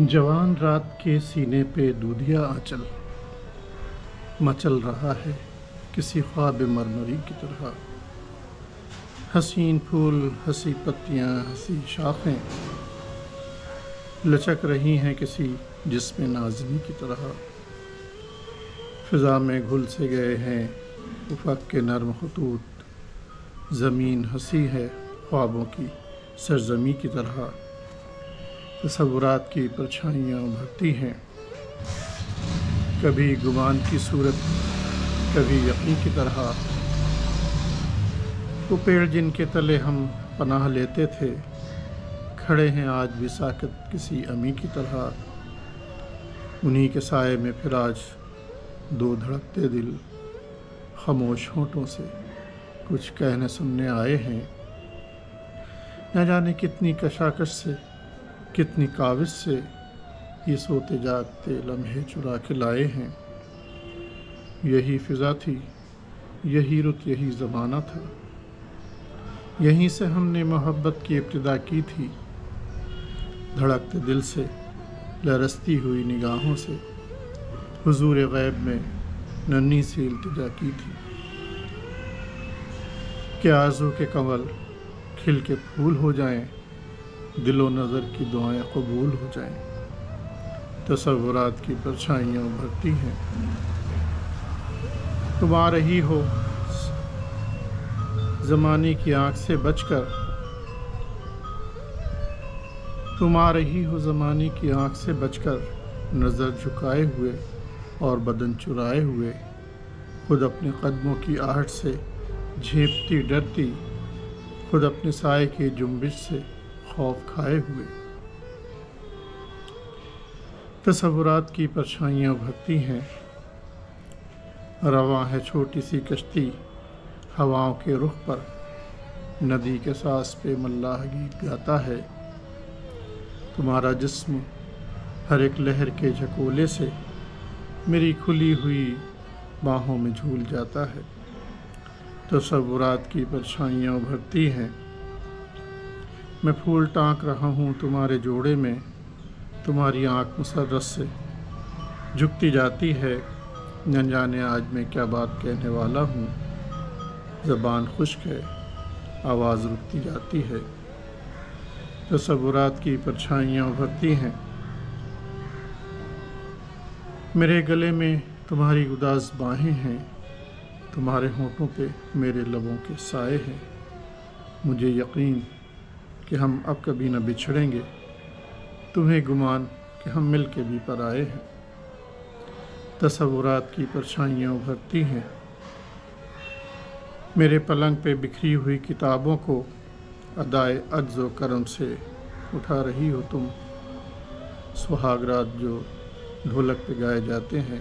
جوان رات کے سینے پہ دودھیا آنچل مچل رہا ہے کسی خواب مرمری کی طرح۔ حسین پھول، ہنسی پتیاں، ہنسی شاخیں لچک رہی ہیں کسی جسم نازنی کی طرح۔ فضا میں گھل سے گئے ہیں افق کے نرم خطوط، زمین ہنسی ہے خوابوں کی سرزمی کی طرح۔ تصورات کی پرچھائیاں ابھرتی ہیں، کبھی گمان کی صورت، کبھی یقین کی طرح۔ وہ پیڑ جن کے تلے ہم پناہ لیتے تھے، کھڑے ہیں آج بھی ساکت کسی امی کی طرح۔ انہی کے سائے میں پھر آج دو دھڑکتے دل خاموش ہونٹوں سے کچھ کہنے سننے آئے ہیں۔ نہ جانے کتنی کشاکش سے، کتنی کاوش سے یہ سوتے جاگتے لمحے چرا کے لائے ہیں۔ یہی فضا تھی، یہی رت، یہی زمانہ تھا، یہیں سے ہم نے محبت کی ابتدا کی تھی۔ دھڑکتے دل سے، لرزتی ہوئی نگاہوں سے حضور غیب میں ننھی سی التجا کی تھی کہ آرزو کے کنول کھل کے پھول ہو جائیں، دل و نظر کی دعائیں قبول ہو جائیں۔ تصورات کی پرچھائیاں ابھرتی ہیں، تم آ رہی ہو زمانے کی آنکھ سے بچ کر، تم آ رہی ہو زمانے کی آنکھ سے بچ کر، نظر جھکائے ہوئے اور بدن چرائے ہوئے، خود اپنے قدموں کی آہٹ سے جھیپتی ڈرتی، خود اپنے سائے کی جنبش سے خوف کھائے ہوئے۔ تصورات کی پرچھائیاں ابھرتی ہیں، رواں ہے چھوٹی سی کشتی ہواؤں کے رخ پر، ندی کے ساز پہ ملاح گیت گاتا ہے۔ تمہارا جسم ہر ایک لہر کے جھکولے سے میری کھلی ہوئی باہوں میں جھول جاتا ہے۔ تصورات کی پرچھائیاں ابھرتی ہیں، میں پھول ٹانک رہا ہوں تمہارے جوڑے میں، تمہاری آنکھ مسرت سے جھکتی جاتی ہے۔ نہ جانے آج میں کیا بات کہنے والا ہوں، زبان خشک ہے، آواز رکتی جاتی ہے۔ تصورات کی پرچھائیاں ابھرتی ہیں، میرے گلے میں تمہاری اداس باہیں ہیں، تمہارے ہونٹوں پہ میرے لبوں کے سائے ہیں۔ مجھے یقین کہ ہم اب کبھی نہ بچھڑیں گے، تمہیں گمان کہ ہم مل کے بھی پرائے ہیں۔ تصورات کی پرچھائیاں ابھرتی ہیں، میرے پلنگ پہ بکھری ہوئی کتابوں کو ادائے عجز و کرم سے اٹھا رہی ہو تم، سہاگ رات جو ڈھولک پہ گائے جاتے ہیں،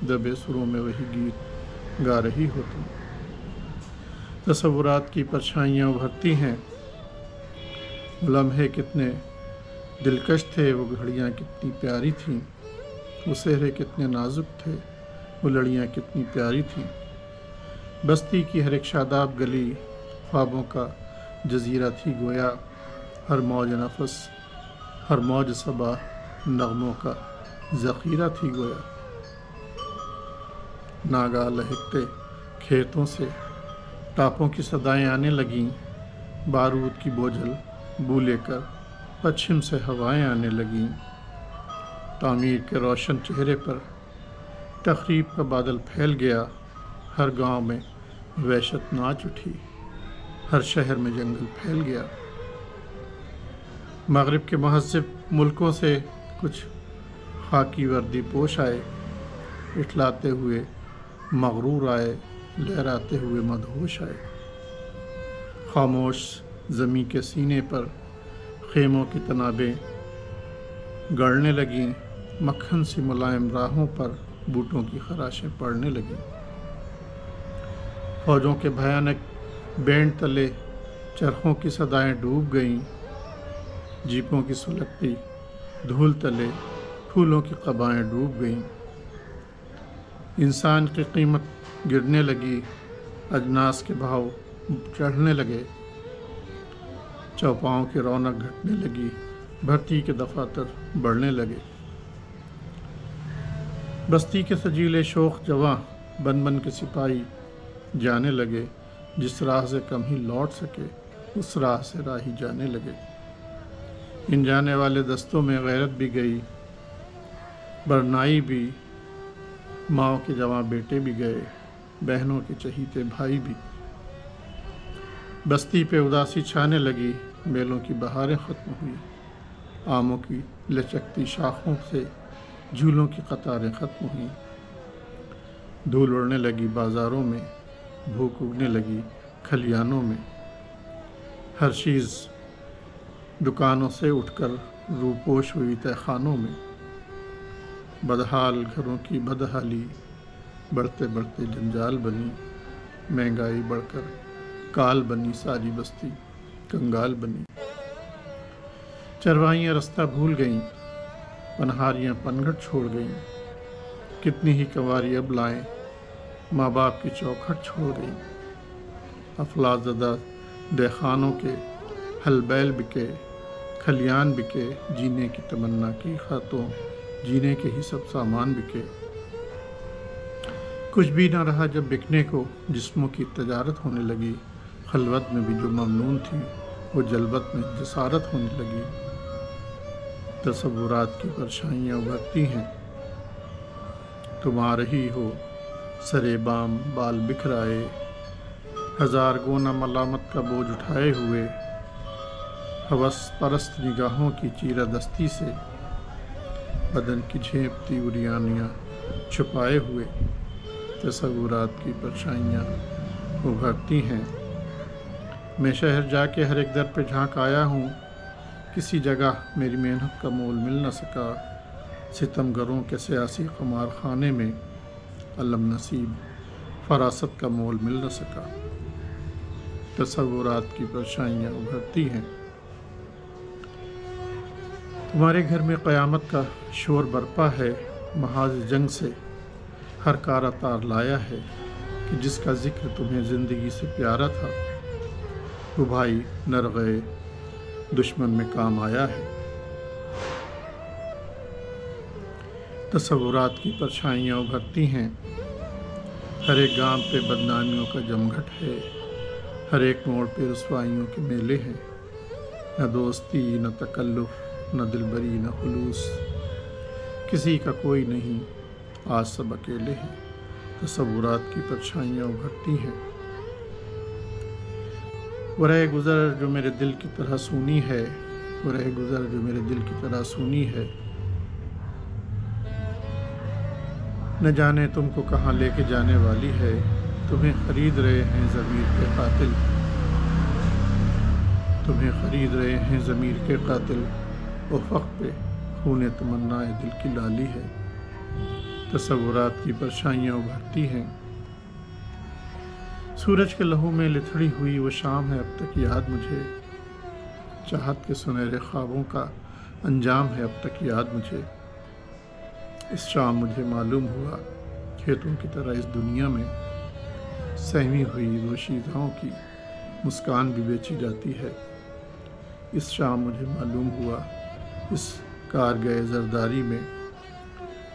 دبے سروں میں وہی گیت گا رہی ہو تم۔ تصورات کی پرچھائیاں ابھرتی ہیں، وہ لمحے کتنے دلکش تھے، وہ گھڑیاں کتنی پیاری تھیں، وہ صحرے کتنے نازک تھے، وہ لڑیاں کتنی پیاری تھیں۔ بستی کی ہر ایک شاداب گلی خوابوں کا جزیرہ تھی گویا، ہر موج نفس، ہر موج صبا نغموں کا ذخیرہ تھی گویا۔ ناگاہ لہکتے کھیتوں سے ٹاپوں کی صدائیں آنے لگیں، بارود کی بوجھل بو لے کر پچھم سے ہوائیں آنے لگیں۔ تعمیر کے روشن چہرے پر تقریب کا بادل پھیل گیا، ہر گاؤں میں وحشت ناچ اٹھی، ہر شہر میں جنگل پھیل گیا۔ مغرب کے مہذب ملکوں سے کچھ خاکی وردی پوش آئے، اٹھلاتے ہوئے مغرور آئے، لہراتے ہوئے مدہوش آئے۔ خاموش زمیں کے سینے پر خیموں کی تنابیں گڑنے لگیں، مکھن سی ملائم راہوں پر بوٹوں کی خراشیں پڑنے لگیں۔ فوجوں کے بھیانک بینڈ تلے چرخوں کی صدائیں ڈوب گئیں، جیپوں کی سلگتی دھول تلے پھولوں کی قبائیں ڈوب گئیں۔ انسان کی قیمت گرنے لگی، اجناس کے بھاؤ چڑھنے لگے، چوپاؤں کی رونق گھٹنے لگی، بھرتی کے دفاتر بڑھنے لگے۔ بستی کے سجیلے شوخ جواں بن بن کے سپاہی جانے لگے، جس راہ سے کم ہی لوٹ سکے اس راہ سے راہی جانے لگے۔ ان جانے والے دستوں میں غیرت بھی گئی، برنائی بھی، ماؤں کے جواں بیٹے بھی گئے، بہنوں کے چہیتے بھائی بھی۔ بستی پہ اداسی چھانے لگی، بیلوں کی بہاریں ختم ہوئی، آموں کی لچکتی شاخوں سے جھولوں کی قطاریں ختم ہوئیں۔ دھول اڑنے لگی بازاروں میں، بھوک اگنے لگی کھلیانوں میں، ہر چیز دکانوں سے اٹھ کر روپوش ہوئی تہخانوں میں۔ بدحال گھروں کی بدحالی بڑھتے بڑھتے جنجال بنی، مہنگائی بڑھ کر کال بنی، ساری بستی کنگال بنی۔ چروائیاں رستہ بھول گئیں، پنہاریاں پنگھٹ چھوڑ گئیں، کتنی ہی کنواری اب لائیں، ماں باپ کی چوکھٹ چھوڑ گئیں۔ افلاس زدہ دہخانوں کے ہل بیل بکے، کھلیان بکے، جینے کی تمنا کی خاطوں جینے کے ہی سب سامان بکے۔ کچھ بھی نہ رہا جب بکنے کو، جسموں کی تجارت ہونے لگی، خلوت میں بھی جو ممنون تھی وہ جلوت میں جسارت ہونے لگی۔ تصورات کی پرچھائیاں ابھرتی ہیں، تم آ رہی ہو سرے بام بال بکھرائے، ہزار گونا ملامت کا بوجھ اٹھائے ہوئے، ہوس پرست نگاہوں کی چیرہ دستی سے بدن کی جھیپتی اریانیاں چھپائے ہوئے۔ تصورات کی پرچھائیاں ابھرتی ہیں۔ میں شہر جا کے ہر ایک در پہ جھانک آیا ہوں، کسی جگہ میری محنت کا مول مل نہ سکا، ستم گروں کے سیاسی قمار خانے میں علم نصیب فراست کا مول مل نہ سکا۔ تصورات کی پرچھائیاں ابھرتی ہیں۔ تمہارے گھر میں قیامت کا شور برپا ہے، محاذ جنگ سے ہر کارہ تار لایا ہے، کہ جس کا ذکر تمہیں زندگی سے پیارا تھا، وہ بھائی نرغے دشمن میں کام آیا ہے۔ تصورات کی پرچھائیاں ابھرتی ہیں۔ ہر ایک گام پہ بدنامیوں کا جمگھٹ ہے، ہر ایک موڑ پہ رسوائیوں کے میلے ہیں، نہ دوستی نہ تکلف، نہ دلبری نہ خلوص، کسی کا کوئی نہیں، آج سب اکیلے ہیں۔ تصورات کی پرچھائیاں ابھرتی ہیں۔ وہ رہ گزر جو میرے دل کی طرح سونی ہے، وہ رہ گزر جو میرے دل کی طرح سونی ہے، نہ جانے تم کو کہاں لے کے جانے والی ہے، تمہیں خرید رہے ہیں ضمیر کے قاتل، تمہیں خرید رہے ہیں ضمیر کے قاتل، افق پہ خون تمنا دل کی لالی ہے۔ تصورات کی پرچھائیاں ابھرتی ہیں۔ سورج کے لہو میں لتھڑی ہوئی وہ شام ہے اب تک یاد مجھے، چاہت کے سنہرے خوابوں کا انجام ہے اب تک یاد مجھے۔ اس شام مجھے معلوم ہوا کھیتوں کی طرح اس دنیا میں سہمی ہوئی دوشیزاؤں کی مسکان بھی بیچی جاتی ہے۔ اس شام مجھے معلوم ہوا اس کار گئے زرداری میں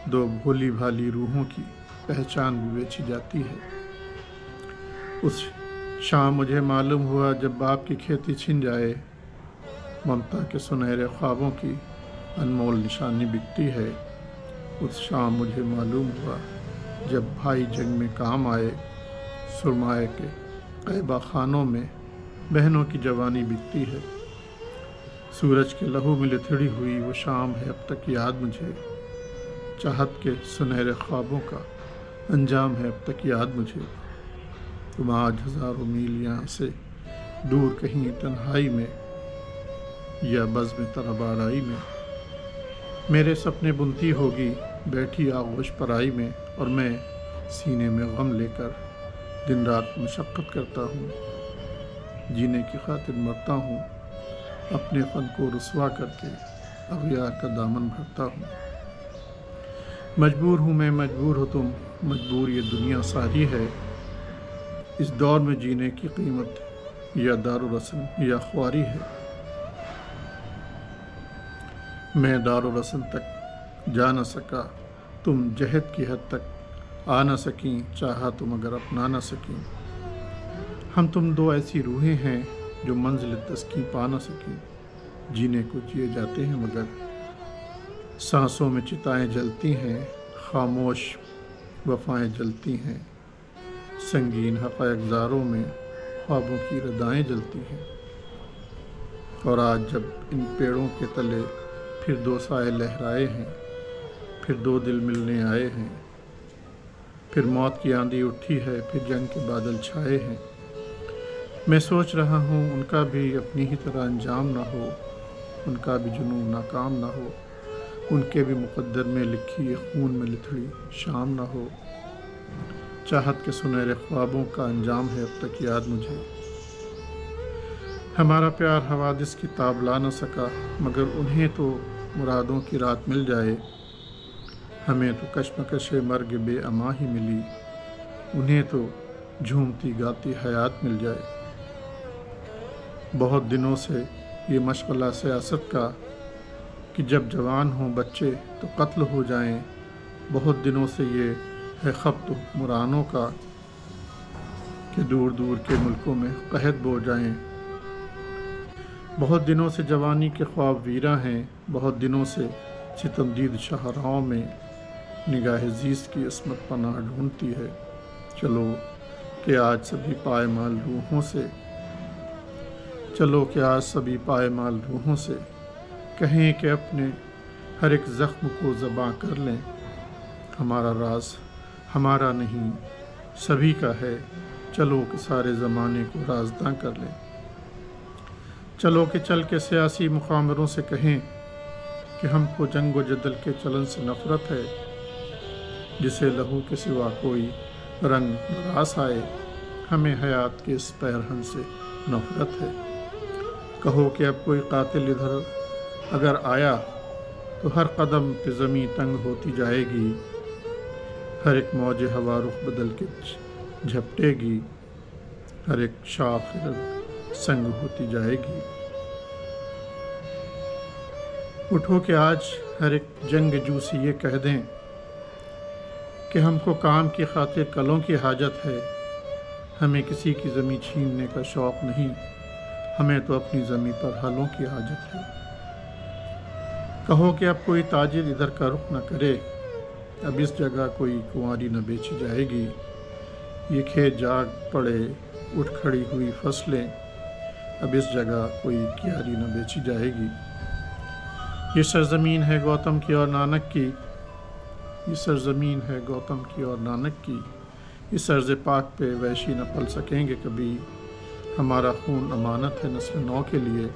دو بھولی بھالی روحوں کی پہچان بھی بیچی جاتی ہے۔ اس شام مجھے معلوم ہوا جب باپ کی کھیتی چھن جائے، ممتا کے سنہرے خوابوں کی انمول نشانی بکتی ہے۔ اس شام مجھے معلوم ہوا جب بھائی جنگ میں کام آئے، سرمائے کے قیبہ خانوں میں بہنوں کی جوانی بکتی ہے۔ سورج کے لہو میں لتھڑی ہوئی وہ شام ہے اب تک یاد مجھے، چاہت کے سنہرے خوابوں کا انجام ہے اب تک یاد مجھے۔ تم آج ہزاروں میل یہاں سے دور کہیں تنہائی میں یا بزم طرب آرائی میں، میرے سپنے بنتی ہوگی بیٹھی آغوش پرائی میں، اور میں سینے میں غم لے کر دن رات مشقت کرتا ہوں، جینے کی خاطر مرتا ہوں، اپنے فن کو رسوا کر کے اغیار کا دامن بھرتا ہوں۔ مجبور ہوں میں، مجبور ہو تم، مجبور یہ دنیا ساری ہے، اس دور میں جینے کی قیمت یا دار و رسم یا خواری ہے۔ میں دارالرسم تک جا نہ سکا، تم جہد کی حد تک آ نہ سکیں، چاہا تم اگر اپنا نہ سکیں۔ ہم تم دو ایسی روحیں ہیں جو منزل تسکیں پا نہ سکیں، جینے کو جیے جاتے ہیں مگر سانسوں میں چتائیں جلتی ہیں، خاموش وفائیں جلتی ہیں، سنگین حقائق زاروں میں خوابوں کی ردائیں جلتی ہیں۔ اور آج جب ان پیڑوں کے تلے پھر دو سائے لہرائے ہیں، پھر دو دل ملنے آئے ہیں، پھر موت کی آندھی اٹھی ہے، پھر جنگ کے بادل چھائے ہیں، میں سوچ رہا ہوں ان کا بھی اپنی ہی طرح انجام نہ ہو، ان کا بھی جنون ناکام نہ ہو، ان کے بھی مقدر میں لکھی یہ خون میں لتھڑی شام نہ ہو۔ چاہت کے سنہرے خوابوں کا انجام ہے اب تک یاد مجھے، ہمارا پیار حوادث کی تاب لا نہ سکا، مگر انہیں تو مرادوں کی رات مل جائے، ہمیں تو کشمکش مرگ بے اما ہی ملی، انہیں تو جھومتی گاتی حیات مل جائے۔ بہت دنوں سے یہ مشغلہ سیاست کا کہ جب جوان ہوں بچے تو قتل ہو جائیں، بہت دنوں سے یہ ہے خبط حکمرانوں کا کہ دور دور کے ملکوں میں قحط بو جائیں، بہت دنوں سے جوانی کے خواب ویراں ہیں، بہت دنوں سے ستمدید شاہراہوں میں نگاہ زیست کی عصمت پناہ ڈھونڈتی ہے۔ چلو کہ آج سبھی پائمال روحوں سے کہیں کہ اپنے ہر ایک زخم کو زباں کر لیں، ہمارا راز ہمارا نہیں سبھی کا ہے، چلو کہ سارے زمانے کو رازداں کر لیں۔ چلو کہ چل کے سیاسی مخامروں سے کہیں کہ ہم کو جنگ و جدل کے چلن سے نفرت ہے، جسے لہو کے سوا کوئی رنگ راس آئے، ہمیں حیات کے اس پیرہن سے نفرت ہے۔ کہو کہ اب کوئی قاتل ادھر اگر آیا تو ہر قدم پہ زمیں تنگ ہوتی جائے گی، ہر ایک موج ہوا رخ بدل کے جھپٹے گی، ہر ایک شاخ سنگ ہوتی جائے گی۔ اٹھو کہ آج ہر ایک جنگ جو سے یہ کہہ دیں کہ ہم کو کام کی خاطر کلوں کی حاجت ہے، ہمیں کسی کی زمیں چھیننے کا شوق نہیں، ہمیں تو اپنی زمیں پر ہلوں کی حاجت ہے۔ کہو کہ اب کوئی تاجر ادھر کا رخ نہ کرے، اب اس جگہ کوئی کنواری نہ بیچی جائے گی، یہ کھیت جاگ پڑے اٹھ کھڑی ہوئی فصلیں، اب اس جگہ کوئی کیاری نہ بیچی جائے گی۔ یہ سرزمین ہے گوتم کی اور نانک کی، یہ سرزمین ہے گوتم کی اور نانک کی، اس ارض پاک پہ وحشی نہ پل سکیں گے کبھی، ہمارا خون امانت ہے نسل نو کے لیے،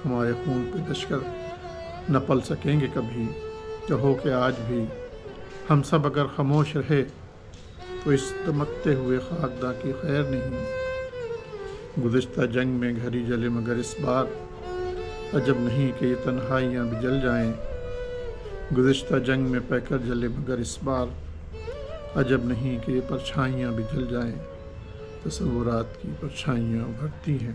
ہمارے خون پہ لشکر نہ پل سکیں گے کبھی۔ کہو کہ آج بھی ہم سب اگر خاموش رہے تو اس دمکتے ہوئے خاکداں کی خیر نہیں۔ گزشتہ جنگ میں گھری جلے مگر اس بار عجب نہیں کہ یہ تنہائیاں بھی جل جائیں، گزشتہ جنگ میں پیکر جلے مگر اس بار عجب نہیں کہ یہ پرچھائیاں بھی جل جائیں، تصورات کی پرچھائیاں ابھرتی ہیں۔